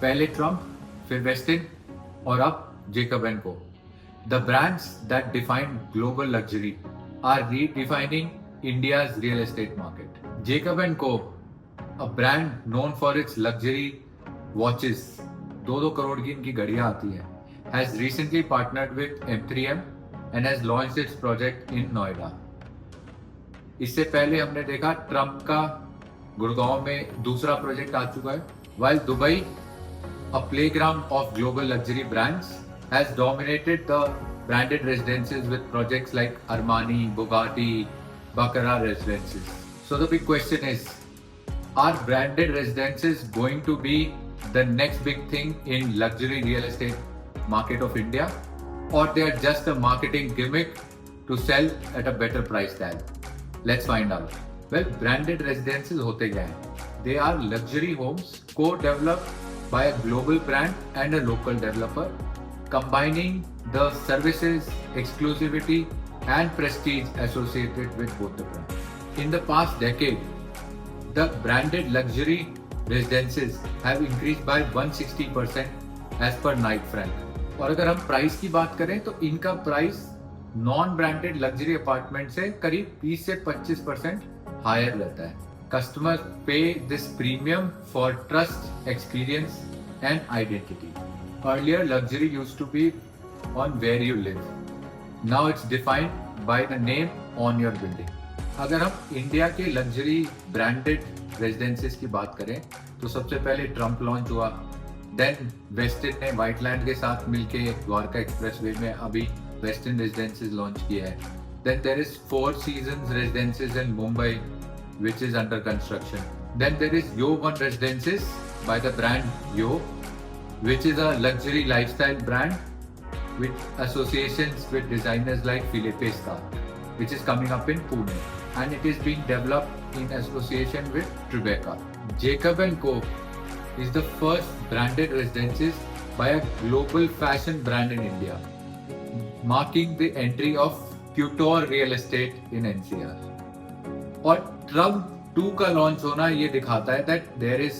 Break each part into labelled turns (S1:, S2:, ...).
S1: पहले ट्रम्प, फिर वेस्टिन और अब जेकब एंड को. The brands that define global luxury are redefining India's real estate market. Jacob and Co, a brand known for its luxury watches, 2-2 crore की इनकी घड़ियां आती है, has recently partnered with M3M and has launched its project in Noida. इससे पहले हमने देखा Trump का गुड़गांव में दूसरा प्रोजेक्ट आ चुका है, while Dubai, a playground of global luxury brands, has dominated the branded residences with projects like Armani, Bugatti, Baccarat residences. So the big question is, are branded residences going to be the next big thing in luxury real estate market of India, or they are just a marketing gimmick to sell at a better price tag? Let's find out. Well, branded residences hote kya hai? They are luxury homes co-developed by a global brand and a local developer, combining the services, exclusivity and prestige associated with both the brands. In the past decade, the branded luxury residences have increased by 160% as per Knight Frank. और अगर हम price की बात करें तो इनका price non branded luxury apartment से करीब 20 से 25% हायर रहता है. कस्टमर पे this premium for trust, experience and identity. Earlier, luxury used to be on where you live. Now it's defined by the name on your building. अगर हम India के luxury branded residences की बात करें तो सबसे पहले ट्रम्प लॉन्च हुआ, देन वेस्टिन ने व्हाइटलैंड के साथ मिलके द्वारका एक्सप्रेसवे में अभी वेस्टिन रेजिडेंसेस लॉन्च किया है. Then there is Four Seasons residences in Mumbai which is under construction. Then there is Yo One Residences by the brand Yo, which is a luxury lifestyle brand with associations with designers like Philippe Starck, which is coming up in Pune, and it is being developed in association with Tribeca. Jacob and Co is the first branded residences by a global fashion brand in India, marking the entry of Couture Real Estate in NCR. और Trump 2 का launch होना ये दिखाता है that there is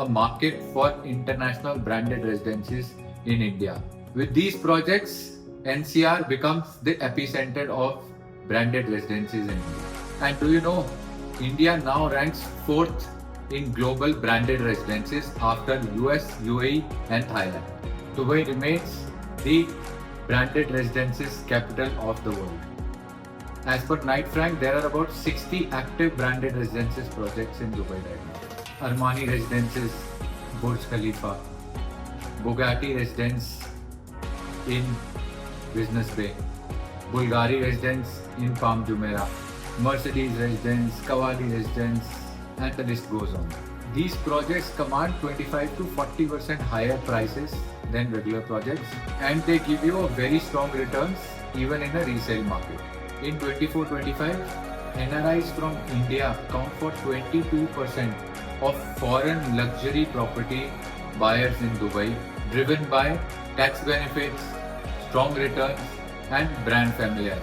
S1: a market for international branded residences in India. With these projects, NCR becomes the epicenter of branded residences in India. And do you know, India now ranks 4th in global branded residences after US, UAE and Thailand. Dubai remains the branded residences capital of the world. As per Knight Frank, there are about 60 active branded residences projects in Dubai right now. Armani Residences, Burj Khalifa, Bugatti Residence in Business Bay, Bulgari Residence in Palm Jumeirah, Mercedes Residence, Cavalli Residence, and the list goes on. These projects command 25 to 40% higher prices than regular projects, and they give you a very strong returns even in a resale market. In 24-25, NRIs from India account for 22% of foreign luxury property buyers in Dubai, driven by tax benefits, strong returns, and brand familiarity.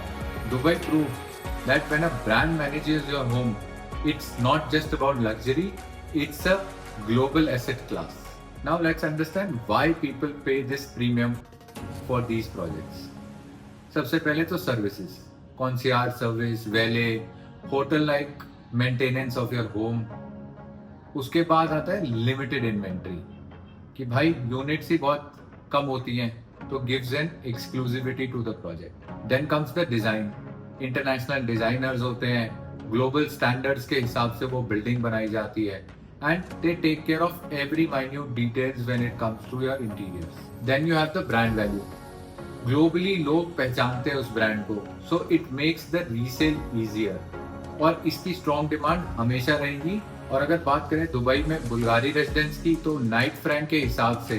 S1: Dubai proved that when a brand manages your home, it's not just about luxury, it's a global asset class. Now let's understand why people pay this premium for these projects. सबसे पहले तो services, concierge service, valet, hotel like maintenance of your home. उसके बाद आता है limited inventory, कि भाई units ही बहुत कम होती हैं तो gives an exclusivity to the project. Then comes the design. International designers होते हैं, ग्लोबल स्टैंडर्ड्स के हिसाब से वो बिल्डिंग बनाई जाती है, and they take care of every minute details when it comes to your interiors. Then you have the brand value. Globally लोग पहचानते हैं उस ब्रांड को, so it makes the resale easier, और इसकी स्ट्रॉन्ग डिमांड हमेशा रहेगी. और अगर बात करें दुबई में बुल्गारी रेजिडेंस की, तो नाइट फ्रैंक के हिसाब से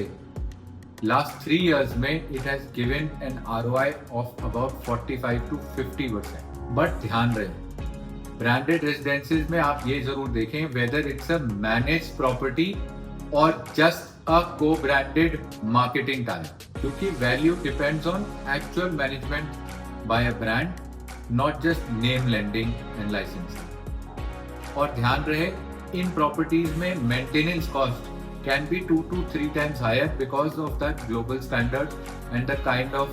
S1: लास्ट 3 years में it has given an ROI of about 45 to 50%. But ध्यान रहे, ब्रांडेड रेजिडेंसेज में आप ये जरूर देखें whether it's a manage property और just a co-branded marketing type, क्योंकि value depends on actual management by a brand, not just name lending and licensing. और ध्यान रहे, इन प्रॉपर्टीज में maintenance cost can be 2 to 3 times higher because of that global standard and the kind of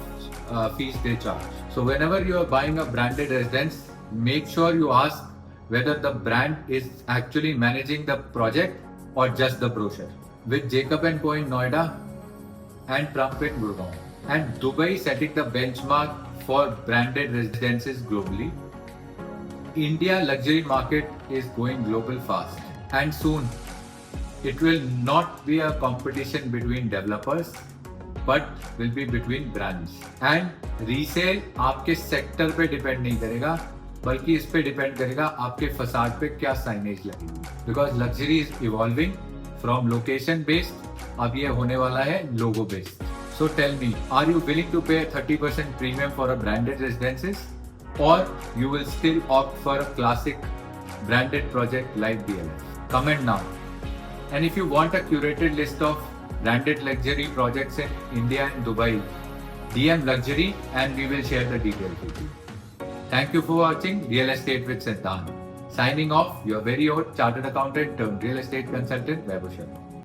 S1: fees they charge. So whenever you are buying a branded residence, make sure you ask whether the brand is actually managing the project or just the brochure. With Jacob & Co in Noida and Trump in Gurgaon, and Dubai setting the benchmark for branded residences globally, India luxury market is going global fast, and soon it will not be a competition between developers but will be between brands. And resale आपके sector पे depend नहीं करेगा, बल्कि इस पे depend करेगा आपके facade पे क्या साइनेज लगेगी. Because luxury is evolving from location based, अब ये होने वाला है लोगो based. So tell me, are you willing to pay 30% premium for a branded residences, or you will still opt for a classic branded project like DLF? Comment now. And if you want a curated list of branded luxury projects in India and Dubai, DM luxury and we will share the details with you. Thank you for watching Real Estate with Siddhant. Signing off, your very own chartered accountant turned real estate consultant, Vaibhav Sharma.